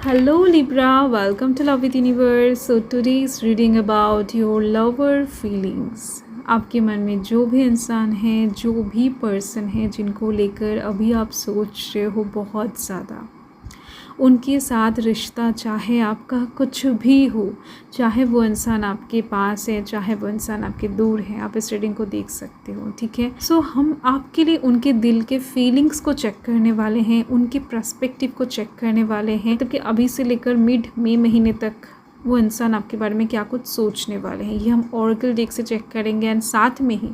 Hello Libra, welcome to Love with Universe. So today is reading about your lover feelings. आपके मन में जो भी इंसान है, जो भी पर्सन है जिनको लेकर अभी आप सोच रहे हो बहुत ज़्यादा, उनके साथ रिश्ता चाहे आपका कुछ भी हो, चाहे वो इंसान आपके पास है, चाहे वो इंसान आपके दूर है, आप इस रीडिंग को देख सकते हो। ठीक है, सो हम आपके लिए उनके दिल के फीलिंग्स को चेक करने वाले हैं, उनके पर्सपेक्टिव को चेक करने वाले हैं, मतलब कि अभी से लेकर मिड मई महीने तक वो इंसान आपके बारे में क्या कुछ सोचने वाले हैं, ये हम ऑरेकल डेक से चेक करेंगे। एंड साथ में ही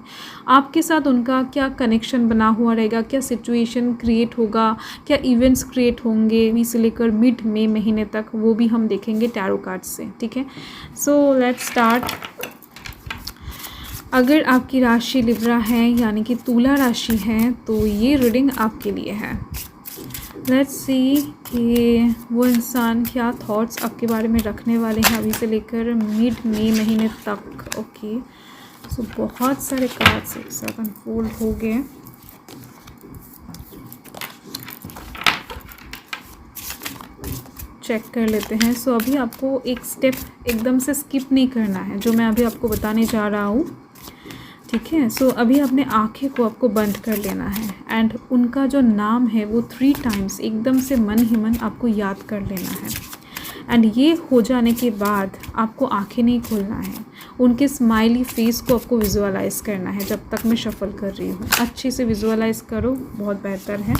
आपके साथ उनका क्या कनेक्शन बना हुआ रहेगा, क्या सिचुएशन क्रिएट होगा, क्या इवेंट्स क्रिएट होंगे अभी से लेकर मिड मई महीने तक, वो भी हम देखेंगे टैरो कार्ड से। ठीक है, सो लेट्स स्टार्ट। अगर आपकी राशि लिब्रा है यानी कि तुला राशि है तो ये रीडिंग आपके लिए है। लेट्स सी कि वो इंसान क्या थॉट्स आपके बारे में रखने वाले हैं अभी से लेकर मिड मई महीने तक। ओके, सो बहुत सारे कार्ड्स एक साथ अनफोल्ड हो गए। चेक कर लेते हैं। सो अभी आपको एक स्टेप एकदम से स्किप नहीं करना है, जो मैं अभी आपको बताने जा रहा हूँ। ठीक है, सो अभी अपने आँखें को आपको बंद कर लेना है एंड उनका जो नाम है वो 3 टाइम्स एकदम से मन ही मन आपको याद कर लेना है। एंड ये हो जाने के बाद आपको आंखें नहीं खोलना है, उनके स्माइली फेस को आपको विजुअलाइज करना है। जब तक मैं शफल कर रही हूँ अच्छे से विजुअलाइज करो, बहुत बेहतर है।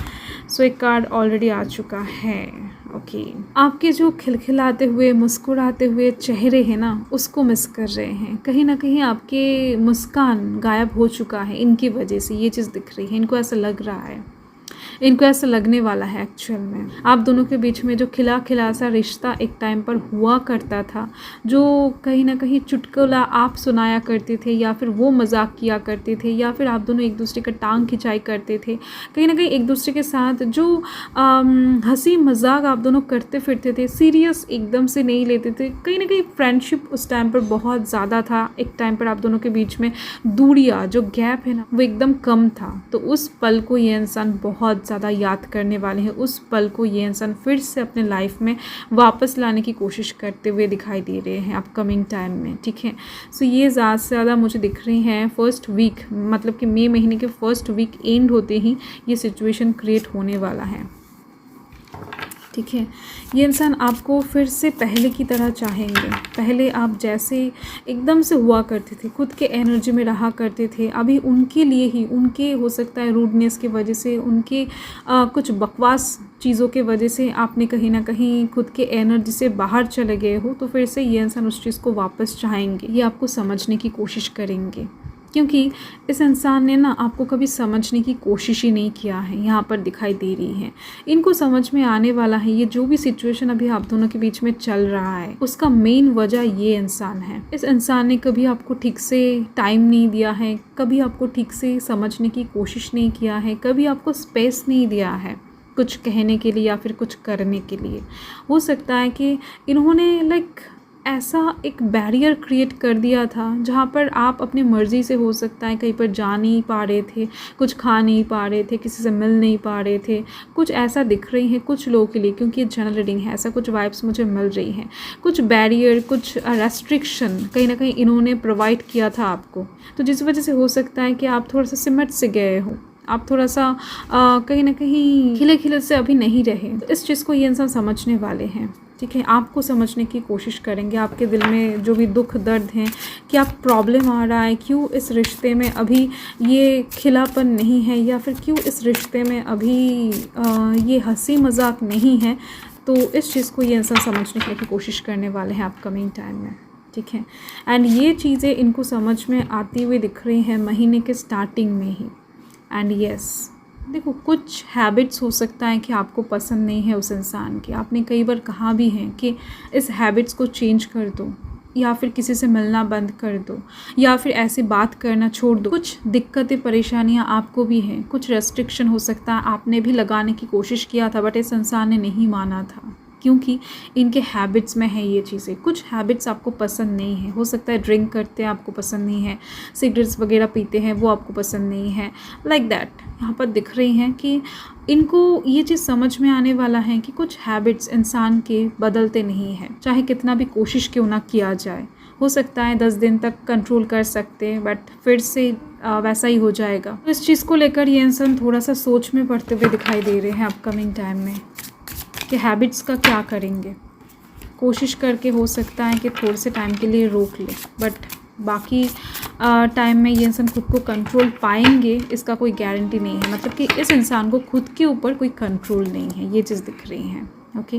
सो एक कार्ड ऑलरेडी आ चुका है। ओके, आपके जो खिलखिलाते हुए मुस्कुराते हुए चेहरे हैं ना, उसको मिस कर रहे हैं। कहीं ना कहीं आपके मुस्कान गायब हो चुका है, इनकी वजह से ये चीज़ दिख रही है। इनको ऐसा लग रहा है, इनको ऐसा लगने वाला है एक्चुअल में आप दोनों के बीच में जो खिला खिला सा रिश्ता एक टाइम पर हुआ करता था, जो कहीं ना कहीं चुटकुला आप सुनाया करते थे या फिर वो मजाक किया करते थे या फिर आप दोनों एक दूसरे का टांग खिंचाई करते थे, कहीं ना कहीं एक दूसरे के साथ जो हंसी मजाक आप दोनों करते फिरते थे, सीरियस एकदम से नहीं लेते थे। कहीं ना कहीं फ्रेंडशिप उस टाइम पर बहुत ज़्यादा था। एक टाइम पर आप दोनों के बीच में दूरियाँ, जो गैप है ना, वो एकदम कम था। तो उस पल को ये इंसान बहुत ज़्यादा याद करने वाले हैं। उस पल को ये इंसान फिर से अपने लाइफ में वापस लाने की कोशिश करते हुए दिखाई दे रहे हैं अपकमिंग टाइम में। ठीक है, सो ये ज़्यादा से ज़्यादा मुझे दिख रही हैं फर्स्ट वीक, मतलब कि मई महीने के फर्स्ट वीक एंड होते ही ये सिचुएशन क्रिएट होने वाला है। ठीक है, ये इंसान आपको फिर से पहले की तरह चाहेंगे। पहले आप जैसे एकदम से हुआ करते थे, खुद के एनर्जी में रहा करते थे, अभी उनके लिए ही, उनके हो सकता है रूडनेस की वजह से, उनके कुछ बकवास चीज़ों के वजह से आपने कहीं ना कहीं खुद के एनर्जी से बाहर चले गए हो, तो फिर से ये इंसान उस चीज़ को वापस चाहेंगे। ये आपको समझने की कोशिश करेंगे, क्योंकि इस इंसान ने ना आपको कभी समझने की कोशिश ही नहीं किया है, यहाँ पर दिखाई दे रही है। इनको समझ में आने वाला है ये जो भी सिचुएशन अभी आप दोनों के बीच में चल रहा है, उसका मेन वजह ये इंसान है। इस इंसान ने कभी आपको ठीक से टाइम नहीं दिया है, कभी आपको ठीक से समझने की कोशिश नहीं किया है, कभी आपको स्पेस नहीं दिया है कुछ कहने के लिए या फिर कुछ करने के लिए। हो सकता है कि इन्होंने ऐसा एक बैरियर क्रिएट कर दिया था जहाँ पर आप अपनी मर्ज़ी से, हो सकता है कहीं पर जा नहीं पा रहे थे, कुछ खा नहीं पा रहे थे, किसी से मिल नहीं पा रहे थे। कुछ ऐसा दिख रही है कुछ लोगों के लिए, क्योंकि ये जनरल रीडिंग है, ऐसा कुछ वाइब्स मुझे मिल रही हैं। कुछ बैरियर, कुछ रेस्ट्रिक्शन कहीं ना कहीं इन्होंने प्रोवाइड किया था आपको, तो जिस वजह से हो सकता है कि आप थोड़ा सा सिमट से गए हो, आप थोड़ा सा कहीं ना कहीं खिले खिले से अभी नहीं रहे। तो इस चीज़ को ये इंसान समझने वाले हैं। ठीक है, आपको समझने की कोशिश करेंगे, आपके दिल में जो भी दुख दर्द हैं, क्या प्रॉब्लम आ रहा है, क्यों इस रिश्ते में अभी ये खिलापन नहीं है, या फिर क्यों इस रिश्ते में अभी ये हंसी मजाक नहीं है। तो इस चीज़ को ये इंसान समझने की कोशिश करने वाले हैं अपकमिंग टाइम में। ठीक है, एंड ये चीज़ें इनको समझ में आती हुई दिख रही हैं महीने के स्टार्टिंग में ही। एंड यस, देखो, कुछ हैबिट्स हो सकता है कि आपको पसंद नहीं है उस इंसान की। आपने कई बार कहा भी है कि इस हैबिट्स को चेंज कर दो, या फिर किसी से मिलना बंद कर दो, या फिर ऐसी बात करना छोड़ दो। कुछ दिक्कतें परेशानियां आपको भी हैं, कुछ रेस्ट्रिक्शन हो सकता है आपने भी लगाने की कोशिश किया था, बट इस इंसान ने नहीं माना था। क्योंकि इनके हैबिट्स में है ये चीज़ें। कुछ हैबिट्स आपको पसंद नहीं है, हो सकता है ड्रिंक करते हैं आपको पसंद नहीं है, सिगरेट्स वगैरह पीते हैं वो आपको पसंद नहीं है, लाइक दैट यहाँ पर दिख रही हैं कि इनको ये चीज़ समझ में आने वाला है कि कुछ हैबिट्स इंसान के बदलते नहीं हैं, चाहे कितना भी कोशिश क्यों ना किया जाए। हो सकता है 10 दिन तक कंट्रोल कर सकते हैं बट फिर से वैसा ही हो जाएगा। तो इस चीज़ को लेकर ये इंसान थोड़ा सा सोच में पड़ते हुए दिखाई दे रहे हैं अपकमिंग टाइम में कि हैबिट्स का क्या करेंगे। कोशिश करके हो सकता है कि थोड़े से टाइम के लिए रोक ले, बट बाकी टाइम में ये इंसान खुद को कंट्रोल पाएंगे इसका कोई गारंटी नहीं है। मतलब कि इस इंसान को खुद के ऊपर कोई कंट्रोल नहीं है, ये चीज़ दिख रही है। ओके,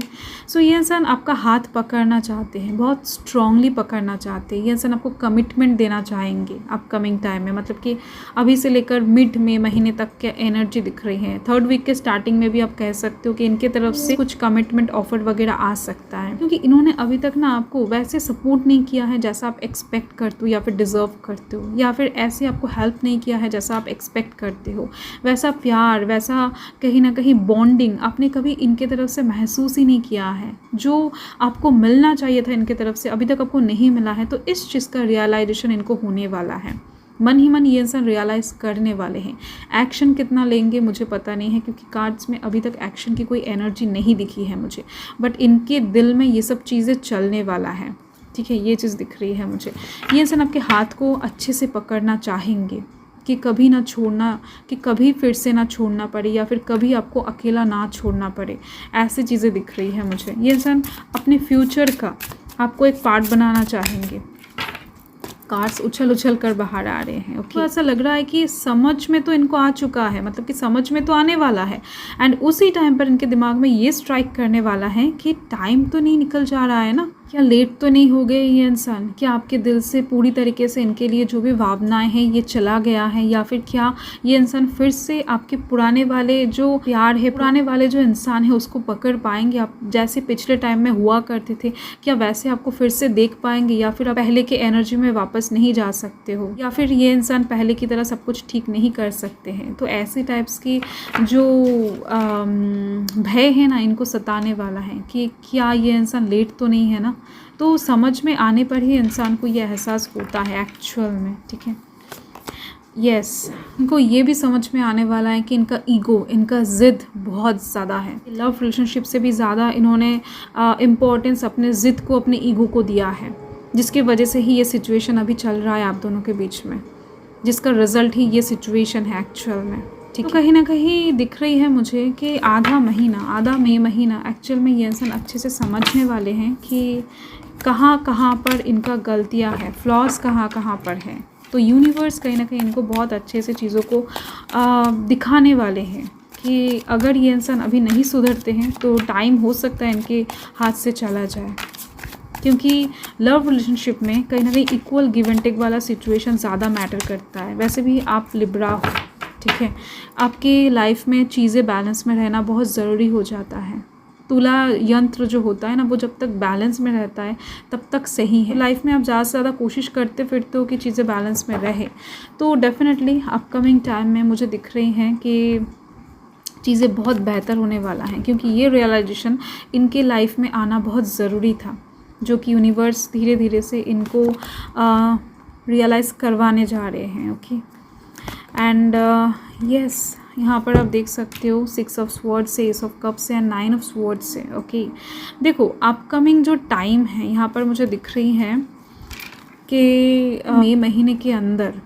सो ये इंसान आपका हाथ पकड़ना चाहते हैं, बहुत स्ट्रांगली पकड़ना चाहते हैं। ये इंसान आपको कमिटमेंट देना चाहेंगे अपकमिंग टाइम में। मतलब कि अभी से लेकर मिड में महीने तक के एनर्जी दिख रही है। 3rd वीक के स्टार्टिंग में भी आप कह सकते हो कि इनके तरफ से कुछ कमिटमेंट ऑफर वगैरह आ सकता है, क्योंकि इन्होंने अभी तक ना आपको वैसे सपोर्ट नहीं किया है जैसा आप एक्सपेक्ट करते हो या फिर डिज़र्व करते हो, या फिर ऐसे आपको हेल्प नहीं किया है जैसा आप एक्सपेक्ट करते हो। वैसा प्यार, वैसा कहीं ना कहीं बॉन्डिंग आपने कभी इनके तरफ से महसूस ही नहीं किया है। जो आपको मिलना चाहिए था इनके तरफ से अभी तक आपको नहीं मिला है, तो इस चीज़ का रियलाइजेशन इनको होने वाला है। मन ही मन ये इंसान रियलाइज़ करने वाले हैं। एक्शन कितना लेंगे मुझे पता नहीं है, क्योंकि कार्ड्स में अभी तक एक्शन की कोई एनर्जी नहीं दिखी है मुझे, बट इनके दिल में ये सब चीज़ें चलने वाला है। ठीक है, ये चीज़ दिख रही है मुझे। ये इंसान आपके हाथ को अच्छे से पकड़ना चाहेंगे कि कभी ना छोड़ना, कि कभी फिर से ना छोड़ना पड़े, या फिर कभी आपको अकेला ना छोड़ना पड़े, ऐसी चीज़ें दिख रही है मुझे। ये इंसान अपने फ्यूचर का आपको एक पार्ट बनाना चाहेंगे। कार्ड्स उछल उछल कर बाहर आ रहे हैं। ओके, ऐसा लग रहा है कि समझ में तो इनको आ चुका है, मतलब कि समझ में तो आने वाला है, एंड उसी टाइम पर इनके दिमाग में ये स्ट्राइक करने वाला है कि टाइम तो नहीं निकल जा रहा है ना, क्या लेट तो नहीं हो गए ये इंसान, क्या आपके दिल से पूरी तरीके से इनके लिए जो भी भावनाएं हैं ये चला गया है, या फिर क्या ये इंसान फिर से आपके पुराने वाले जो प्यार है, पुराने वाले जो इंसान है उसको पकड़ पाएंगे आप, जैसे पिछले टाइम में हुआ करते थे, क्या वैसे आपको फिर से देख पाएंगे, या फिर आप पहले के एनर्जी में वापस नहीं जा सकते हो, या फिर ये इंसान पहले की तरह सब कुछ ठीक नहीं कर सकते हैं। तो ऐसे टाइप्स की जो भय है ना इनको सताने वाला है कि क्या ये इंसान लेट तो नहीं है ना। तो समझ में आने पर ही इंसान को यह एहसास होता है एक्चुअल में। ठीक है, यस, इनको ये भी समझ में आने वाला है कि इनका ईगो, इनका ज़िद बहुत ज़्यादा है। लव रिलेशनशिप से भी ज़्यादा इन्होंने इम्पोर्टेंस अपने ज़िद को, अपने ईगो को दिया है, जिसकी वजह से ही ये सिचुएशन अभी चल रहा है आप दोनों के बीच में, जिसका रिज़ल्ट ही ये सिचुएशन है एक्चुअल में। ठीक है, तो कहीं ना कहीं दिख रही है मुझे कि आधा मई महीना एक्चुअल में ये इंसान अच्छे से समझने वाले हैं कि कहाँ कहाँ पर इनका गलतियाँ है, फ्लॉज कहाँ कहाँ पर है। तो यूनिवर्स कहीं ना कहीं इनको बहुत अच्छे से चीज़ों को दिखाने वाले हैं कि अगर ये इंसान अभी नहीं सुधरते हैं तो टाइम हो सकता है इनके हाथ से चला जाए, क्योंकि लव रिलेशनशिप में कहीं ना कहीं इक्वल गिव एंड टेक वाला सिचुएशन ज़्यादा मैटर करता है। वैसे भी आप लिब्रा हो, ठीक है, आपकी लाइफ में चीज़ें बैलेंस में रहना बहुत ज़रूरी हो जाता है। तुला यंत्र जो होता है ना, वो जब तक बैलेंस में रहता है तब तक सही है। लाइफ में आप ज़्यादा से ज़्यादा कोशिश करते फिरते हो कि चीज़ें बैलेंस में रहे, तो डेफिनेटली अपकमिंग टाइम में मुझे दिख रही हैं कि चीज़ें बहुत बेहतर होने वाला हैं, क्योंकि ये रियलाइजेशन इनके लाइफ में आना बहुत ज़रूरी था, जो कि यूनिवर्स धीरे धीरे से इनको रियलाइज़ करवाने जा रहे हैं। ओके, एंड यस, यहाँ पर आप देख सकते हो 6 ऑफ स्वॉर्ड्स से, एस ऑफ कप्स से एंड 9 ऑफ स्वॉर्ड्स से। ओके, देखो अपकमिंग जो टाइम है यहाँ पर मुझे दिख रही है कि मई महीने के अंदर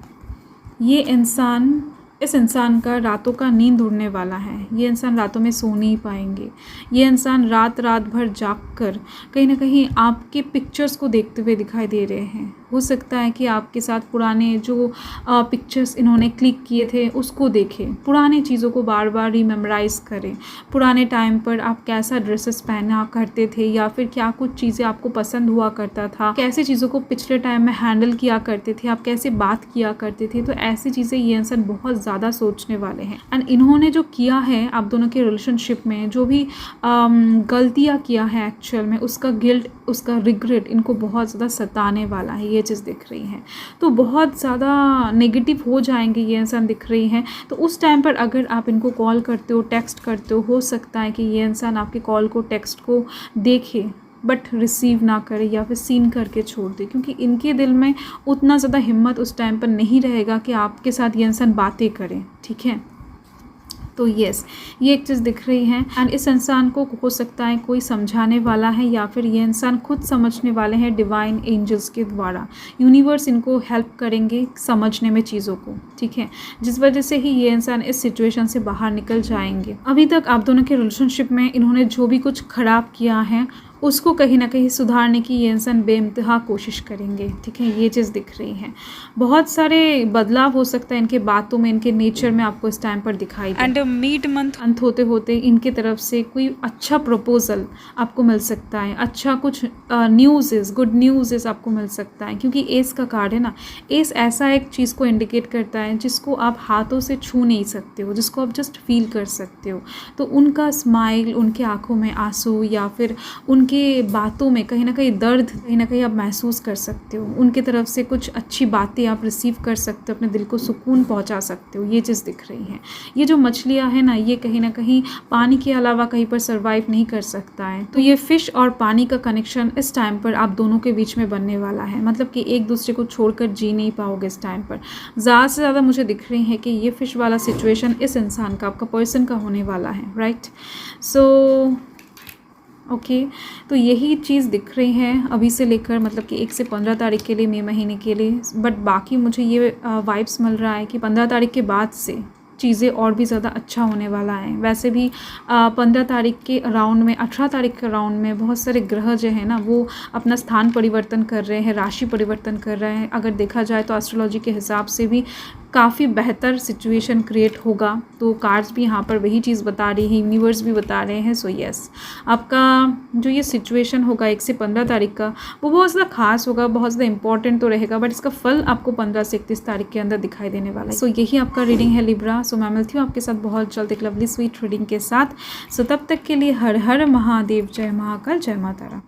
ये इंसान, इस इंसान का रातों का नींद उड़ने वाला है। ये इंसान रातों में सो नहीं पाएंगे। ये इंसान रात भर जाग कर कहीं ना कहीं आपके पिक्चर्स को देखते हुए दिखाई दे रहे हैं। हो सकता है कि आपके साथ पुराने जो पिक्चर्स इन्होंने क्लिक किए थे उसको देखें, पुराने चीज़ों को बार बार रिमेमोराइज़ करें। पुराने टाइम पर आप कैसा ड्रेसेस पहना करते थे, या फिर क्या कुछ चीज़ें आपको पसंद हुआ करता था, कैसे चीज़ों को पिछले टाइम में हैंडल किया करते थे, आप कैसे बात किया करते थे। तो ऐसी चीज़ें ये इंसान बहुत ज़्यादा सोचने वाले हैं। एंड इन्होंने जो किया है आप दोनों के रिलेशनशिप में, जो भी गलतियाँ किया है एक्चुअल में, उसका गिल्ट, उसका रिग्रेट इनको बहुत ज़्यादा सताने वाला है। ये ये चीज़ दिख रही है। तो बहुत ज़्यादा नेगेटिव हो जाएंगे ये इंसान दिख रही हैं। तो उस टाइम पर अगर आप इनको कॉल करते हो, टेक्स्ट करते हो सकता है कि ये इंसान आपके कॉल को, टेक्स्ट को देखे बट रिसीव ना करे या फिर सीन करके छोड़ दे, क्योंकि इनके दिल में उतना ज़्यादा हिम्मत उस टाइम पर नहीं रहेगा कि आपके साथ ये इंसान बातें करें। ठीक है, तो यस, ये एक चीज़ दिख रही है। एंड इस इंसान को हो सकता है कोई समझाने वाला है या फिर ये इंसान खुद समझने वाले हैं डिवाइन एंजल्स के द्वारा। यूनिवर्स इनको हेल्प करेंगे समझने में चीज़ों को। ठीक है, जिस वजह से ही ये इंसान इस सिचुएशन से बाहर निकल जाएंगे। अभी तक आप दोनों के रिलेशनशिप में इन्होंने जो भी कुछ खराब किया है उसको कहीं ना कहीं सुधारने की ये इंसान बेइंतहा कोशिश करेंगे। ठीक है, ये चीज़ दिख रही है। बहुत सारे बदलाव हो सकता है इनके बातों में, इनके नेचर में आपको इस टाइम पर दिखाई दे। एंड मिड मंथ अंत होते होते इनके तरफ से कोई अच्छा प्रपोजल आपको मिल सकता है, अच्छा कुछ news is, good news is आपको मिल सकता है, क्योंकि एस का कार्ड है ना। एस ऐसा एक चीज़ को इंडिकेट करता है जिसको आप हाथों से छू नहीं सकते हो, जिसको आप जस्ट फील कर सकते हो। तो उनका स्माइल, उनके आँखों में आंसू या फिर उनके बातों में कहीं ना कहीं दर्द कहीं ना कहीं आप महसूस कर सकते हो। उनके तरफ से कुछ अच्छी बातें आप रिसीव कर सकते हो, अपने दिल को सुकून पहुंचा सकते हो। ये चीज़ दिख रही है। ये जो मछलियां हैं ना, ये कहीं ना कहीं पानी के अलावा कहीं पर सर्वाइव नहीं कर सकता है। तो ये फिश और पानी का कनेक्शन इस टाइम पर आप दोनों के बीच में बनने वाला है। मतलब कि एक दूसरे को छोड़कर जी नहीं पाओगे इस टाइम पर। ज़्यादा से ज़्यादा मुझे दिख रही है कि ये फिश वाला सिचुएशन इस इंसान का, आपका पर्सन का होने वाला है। राइट, सो ओके, तो यही चीज़ दिख रही है अभी से लेकर, मतलब कि 1 से 15 तारीख के लिए, मई महीने के लिए। बट बाकी मुझे ये वाइब्स मिल रहा है कि 15 तारीख के बाद से चीज़ें और भी ज़्यादा अच्छा होने वाला है। वैसे भी 15 तारीख के अराउंड में, 18 तारीख के अराउंड में बहुत सारे ग्रह जो है ना वो अपना स्थान परिवर्तन कर रहे हैं, राशि परिवर्तन कर रहे हैं। अगर देखा जाए तो एस्ट्रोलॉजी के हिसाब से भी काफ़ी बेहतर सिचुएशन क्रिएट होगा। तो कार्ड्स भी यहाँ पर वही चीज़ बता रही है, यूनिवर्स भी बता रहे हैं। सो यस, आपका जो ये सिचुएशन होगा 1 से 15 तारीख का, वो बहुत ज़्यादा खास होगा, बहुत ज़्यादा इंपॉर्टेंट तो रहेगा। बट इसका फल आपको 15 से 31 तारीख के अंदर दिखाई देने वाला है। सो यही आपका रीडिंग है लिब्रा। सो मैं मिलती हूँ आपके साथ बहुत जल्द एक लवली स्वीट रीडिंग के साथ। सो तब तक के लिए हर हर महादेव, जय महाकाल, जय माता रानी।